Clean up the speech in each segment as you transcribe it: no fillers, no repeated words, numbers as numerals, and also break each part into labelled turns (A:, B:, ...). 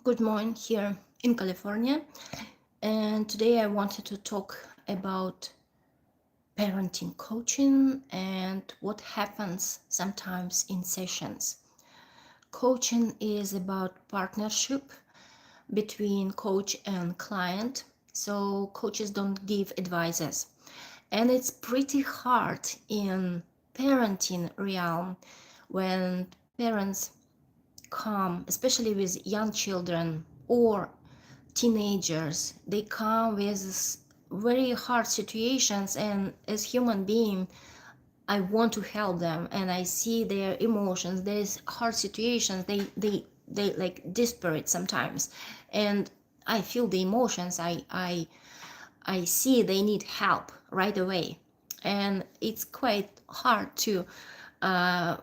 A: Good morning here in California, and today I wanted to talk about parenting coaching and what happens sometimes in sessions. Coaching is about partnership between coach and client, so coaches don't give advices, and it's pretty hard in parenting realm when parents come, especially with young children or teenagers. They come with very hard situations, and as human being I want to help them, and I see their emotions. There's hard situations, they like desperate sometimes, and I feel the emotions. I see they need help right away, and it's quite hard to uh,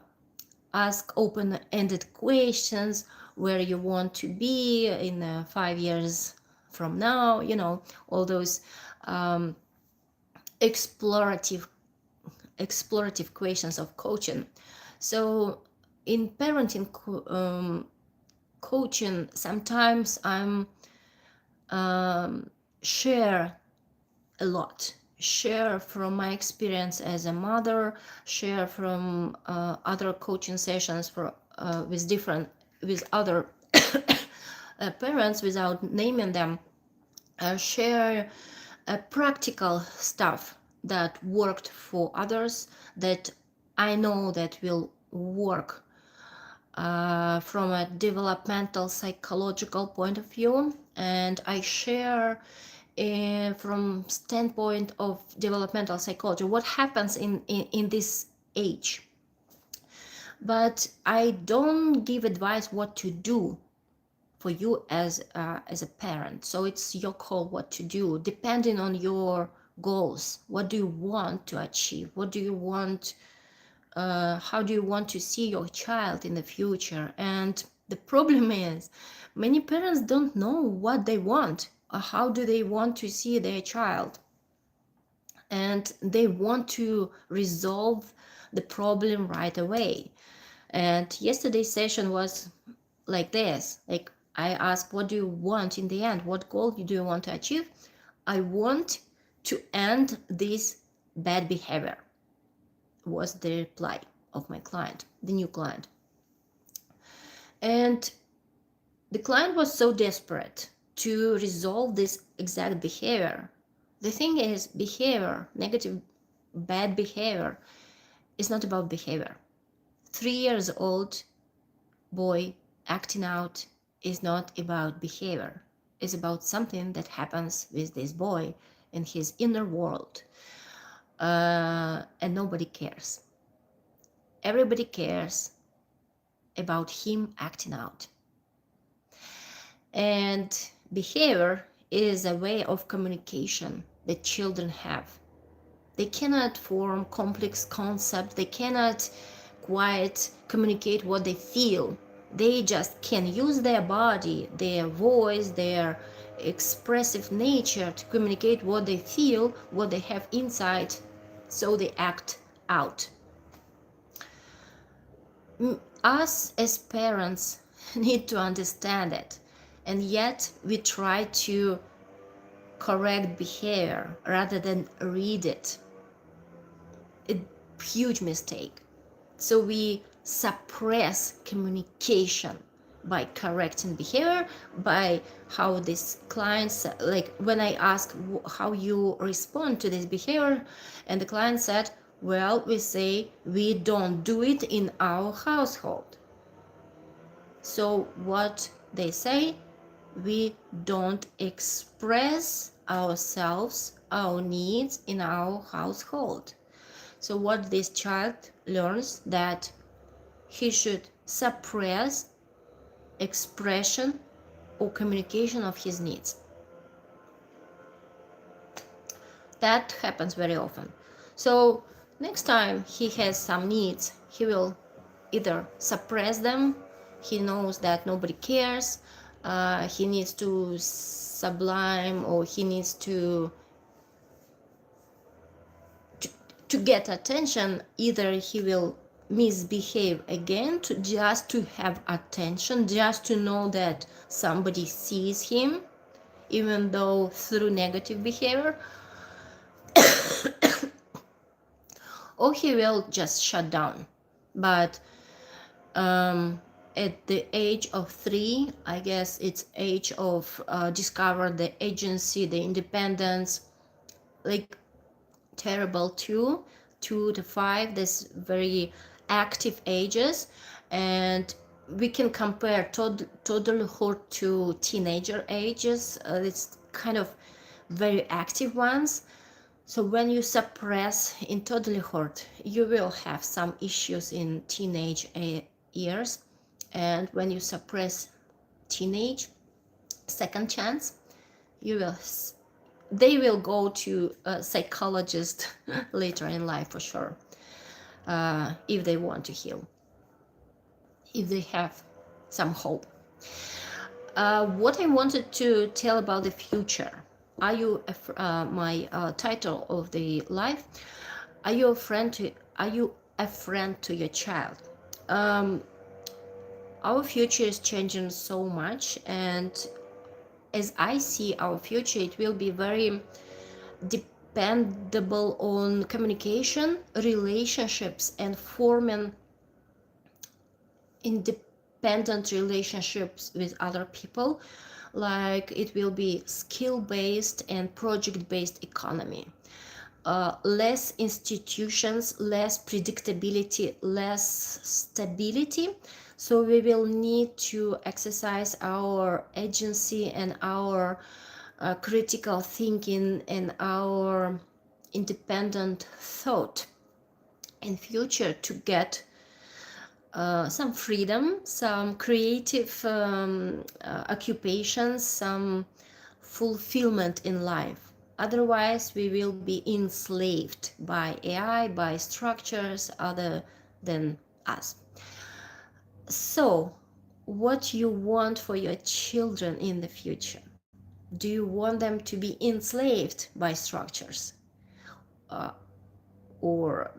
A: ask open-ended questions, where you want to be in 5 years from now, all those um, explorative questions of coaching. So in parenting coaching, sometimes I'm share a lot, share from my experience as a mother, share from other coaching sessions for with other parents without naming them, share practical stuff that worked for others, that I know that will work from a developmental psychological point of view, and I share from standpoint of developmental psychology what happens in this age. But I don't give advice what to do for you as a parent. So it's your call what to do, depending on your goals. What do you want to achieve? What do you want? How do you want to see your child in the future? And the problem is, many parents don't know what they want, or how do they want to see their child, and they want to resolve the problem right away. And yesterday's session was like this. Like, I asked, what do you want in the end? What goal do you want to achieve? I want to end this bad behavior, was the reply of my client, the new client. And the client was so desperate to resolve this exact behavior. The thing is, behavior, negative, bad behavior, is not about behavior. 3 years old boy acting out is not about behavior. It's about something that happens with this boy in his inner world. And nobody cares. Everybody cares about him acting out. And behavior is a way of communication that children have. They cannot form complex concepts. They cannot quite communicate what they feel. They just can use their body, their voice, their expressive nature to communicate what they feel, what they have inside, so they act out. Us as parents need to understand it, and yet we try to correct behavior rather than read it. A huge mistake. So we suppress communication by correcting behavior, by how these clients, like when I ask how you respond to this behavior, and the client said, well, we say we don't do it in our household. So what they say, we don't express ourselves, our needs in our household. So what this child learns, that he should suppress expression or communication of his needs. That happens very often. So next time he has some needs, he will either suppress them. He knows that nobody cares. He needs to sublime, or he needs to get attention. Either he will misbehave again, to just to have attention, just to know that somebody sees him, even though through negative behavior, or he will just shut down. But at the age of 3, I guess it's age of discover the agency, the independence, like terrible 2 to 5, this very active ages. And we can compare toddlerhood to teenager ages. It's kind of very active ones. So when you suppress in toddlerhood, you will have some issues in teenage years. And when you suppress teenage, second chance, they will go to a psychologist later in life for sure, if they want to heal, if they have some hope. What I wanted to tell about the future. Are you my title of the life? Are you a friend to your child? Our future is changing so much, and as I see our future, it will be very dependable on communication, relationships, and forming independent relationships with other people. Like it will be skill-based and project-based economy. Less institutions, less predictability, less stability. So we will need to exercise our agency and our critical thinking and our independent thought in future to get some freedom, some creative occupations, some fulfillment in life. Otherwise, we will be enslaved by AI, by structures other than us. So, what you want for your children in the future? Do you want them to be enslaved by structures or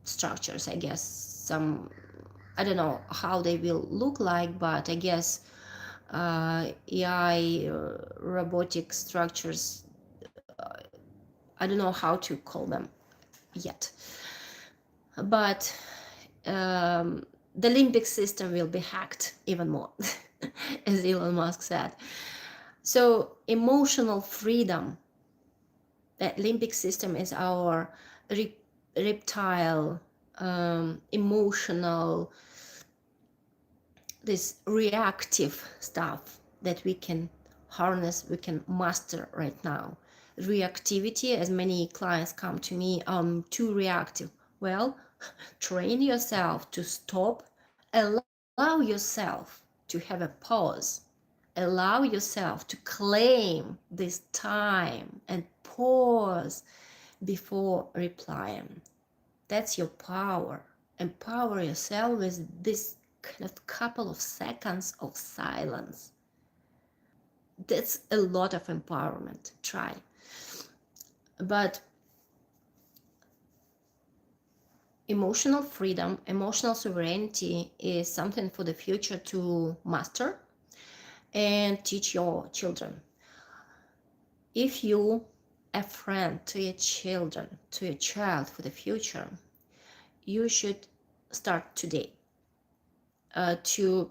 A: structures? I guess some, I don't know how they will look like, but I guess AI, robotic structures, I don't know how to call them yet. But the limbic system will be hacked even more, as Elon Musk said. So emotional freedom, that limbic system is our reptile, emotional, this reactive stuff that we can harness, we can master right now. Reactivity, as many clients come to me, too reactive. Well, train yourself to stop, allow yourself to have a pause, allow yourself to claim this time and pause before replying. That's your power. Empower yourself with this kind of couple of seconds of silence. That's a lot of empowerment. Try. But emotional freedom, emotional sovereignty is something for the future to master and teach your children. If you a friend to your children, to your child for the future, you should start today to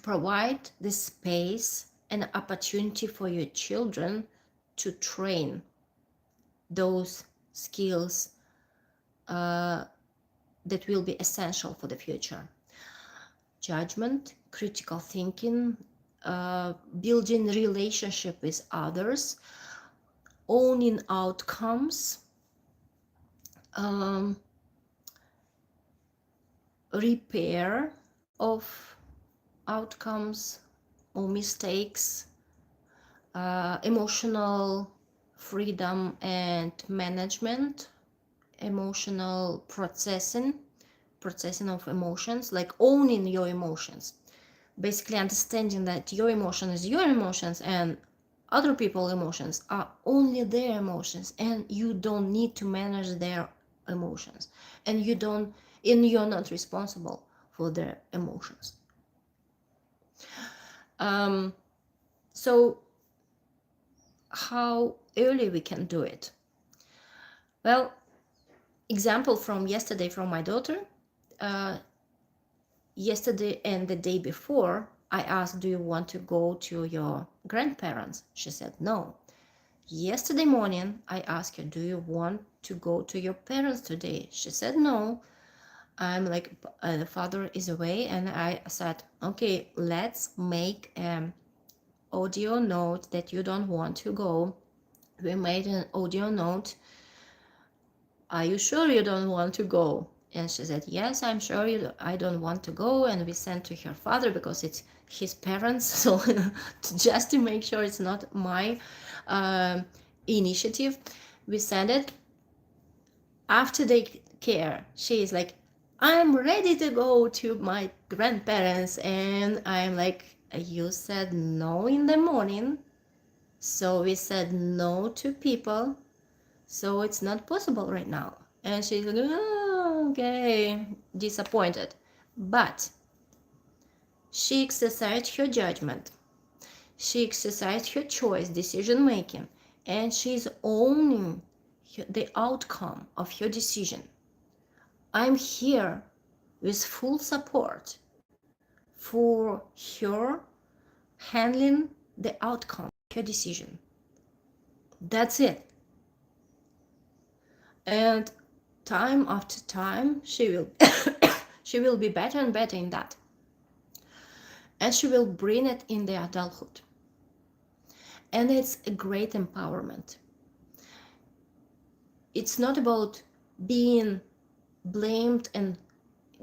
A: provide the space and opportunity for your children to train those skills that will be essential for the future. Judgment, critical thinking, building relationship with others, owning outcomes, repair of outcomes or mistakes, emotional freedom and management, emotional processing of emotions, like owning your emotions, basically understanding that your emotion is your emotions and other people's emotions are only their emotions, and you don't need to manage their emotions, and you're not responsible for their emotions. So how early we can do it? Well, example from yesterday from my daughter. Yesterday and the day before, I asked, do you want to go to your grandparents? She said no. Yesterday morning, I asked her, do you want to go to your parents today? She said no. I'm like, the father is away, and I said, okay, let's make an audio note that you don't want to go. We made an audio note. Are you sure you don't want to go? And she said, yes, I'm sure I don't want to go. And we sent to her father because it's his parents. So just to make sure it's not my initiative, we sent it. After they care, she is like, I'm ready to go to my grandparents. And I'm like, you said no in the morning. So we said no to people. So it's not possible right now. And she's like, oh, okay, disappointed. But she exercised her judgment. She exercised her choice, decision making, and she's owning the outcome of her decision. I'm here with full support for her handling the outcome of her decision. That's it. And time after time, she will she will be better and better in that. And she will bring it in the adulthood. And it's a great empowerment. It's not about being blamed and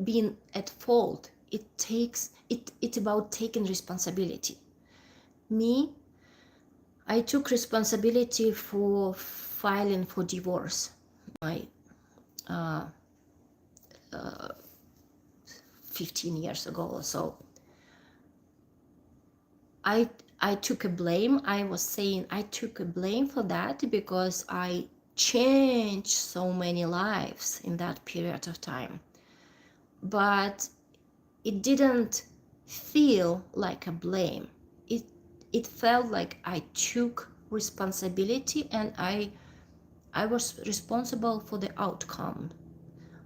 A: being at fault. It's about taking responsibility. I took responsibility for filing for divorce. My 15 years ago or so. I took a blame. I was saying I took a blame for that because I changed so many lives in that period of time. But it didn't feel like a blame. It felt like I took responsibility, and I was responsible for the outcome.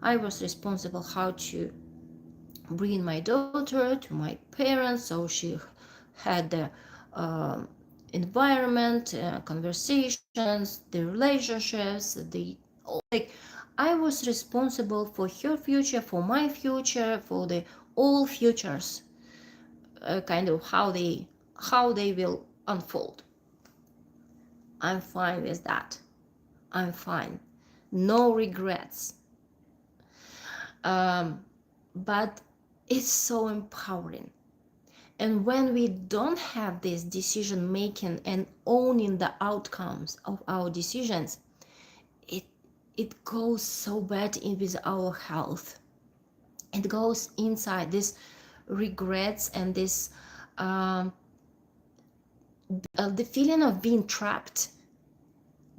A: I was responsible how to bring my daughter to my parents, so she had the environment, conversations, the relationships, like I was responsible for her future, for my future, for the all futures, kind of how they will unfold. I'm fine with that. I'm fine. No regrets. But it's so empowering. And when we don't have this decision making and owning the outcomes of our decisions, it goes so bad with our health. It goes inside this regrets and this the feeling of being trapped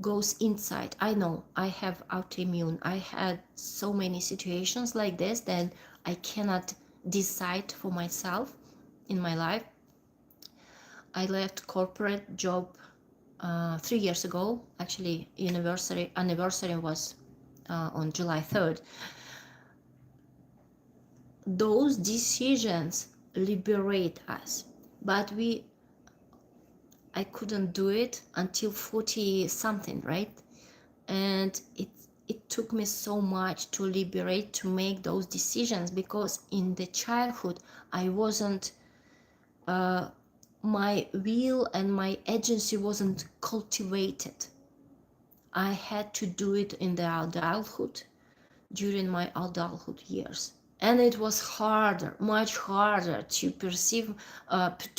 A: goes inside. I know I have autoimmune. I had so many situations like this that I cannot decide for myself in my life. I corporate job 3 years ago. Actually, anniversary was on July 3rd. Those decisions liberate us, but I couldn't do it until 40 something, right? And it took me so much to liberate, to make those decisions, because in the childhood I wasn't my will and my agency wasn't cultivated. I had to do it in the adulthood, during my adulthood years, and it was harder, much harder to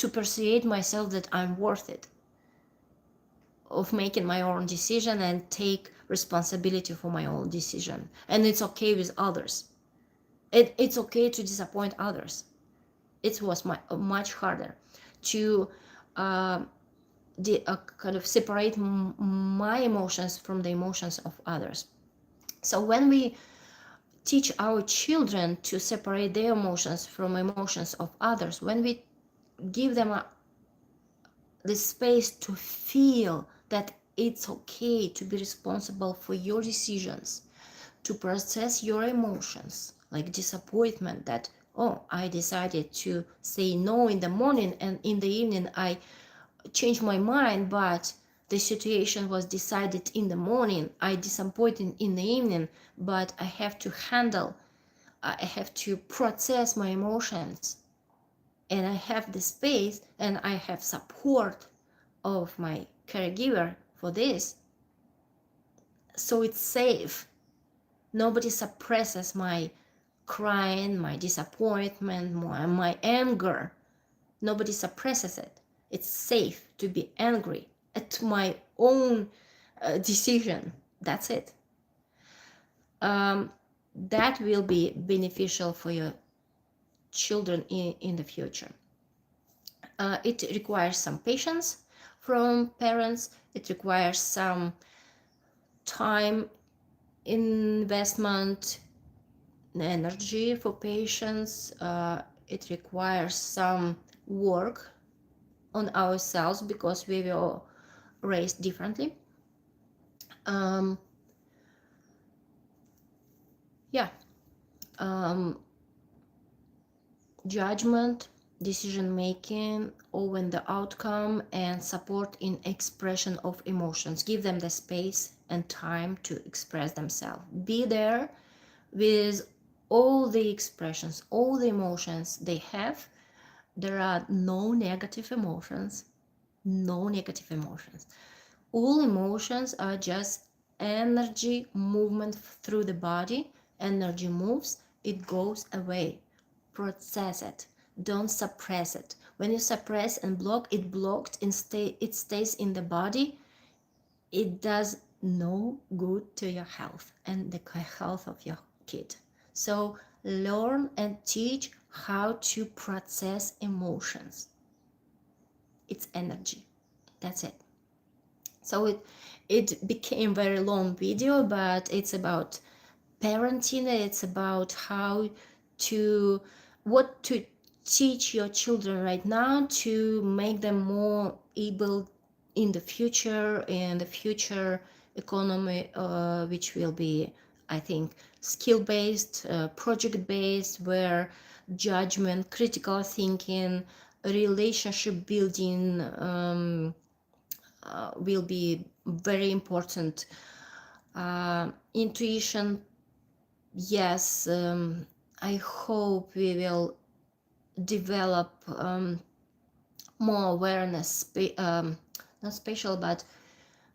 A: persuade myself that I'm worth it, of making my own decision and take responsibility for my own decision. And it's okay with others. It's okay to disappoint others. It was much harder to kind of separate my emotions from the emotions of others. So when we teach our children to separate their emotions from emotions of others, when we give them the space to feel that it's okay to be responsible for your decisions, to process your emotions, like disappointment that, oh, I decided to say no in the morning and in the evening I changed my mind, but the situation was decided in the morning, I disappointed in the evening, but I have to handle, I have to process my emotions, and I have the space and I have support of my caregiver for this, so it's safe. Nobody suppresses my crying, my disappointment, my anger. Nobody suppresses it. It's safe to be angry at my own decision. That's it. That will be beneficial for your children in the future. It requires some patience from parents. It requires some time investment, energy for patients. It requires some work on ourselves because we were raised differently. Yeah. Judgment, decision making, own the outcome, and support in expression of emotions. Give them the space and time to express themselves. Be there with all the expressions, all the emotions they have. There are no negative emotions. No negative emotions. All emotions are just energy movement through the body. Energy moves, it goes away. Process it. Don't suppress it. When you suppress and block, it blocked and it stays in the body. It does no good to your health and the health of your kid. So learn and teach how to process emotions. It's energy. That's it. So it became very long video, but it's about parenting. It's about how to, what to teach your children right now to make them more able in the future, economy, which will be, I think, skill-based, project-based, where judgment, critical thinking, relationship building will be very important. Intuition, yes, I hope we will develop more awareness, not special, but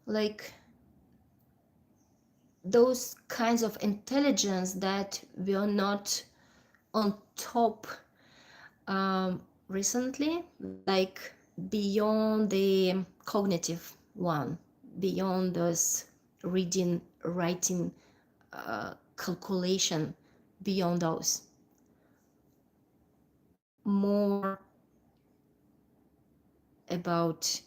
A: like those kinds of intelligence that we are not on top recently, like beyond the cognitive one, beyond those reading, writing, calculation, beyond those. More about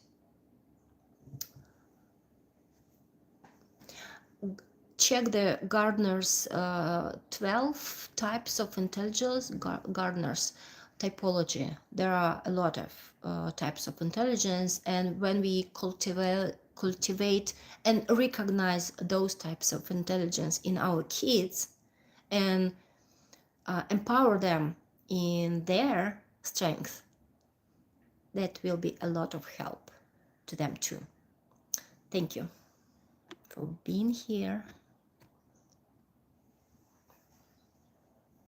A: check the Gardner's 12 types of intelligence, Gardner's typology. There are a lot of types of intelligence, and when we cultivate and recognize those types of intelligence in our kids and empower them in their strength, that will be a lot of help to them too. Thank you for being here.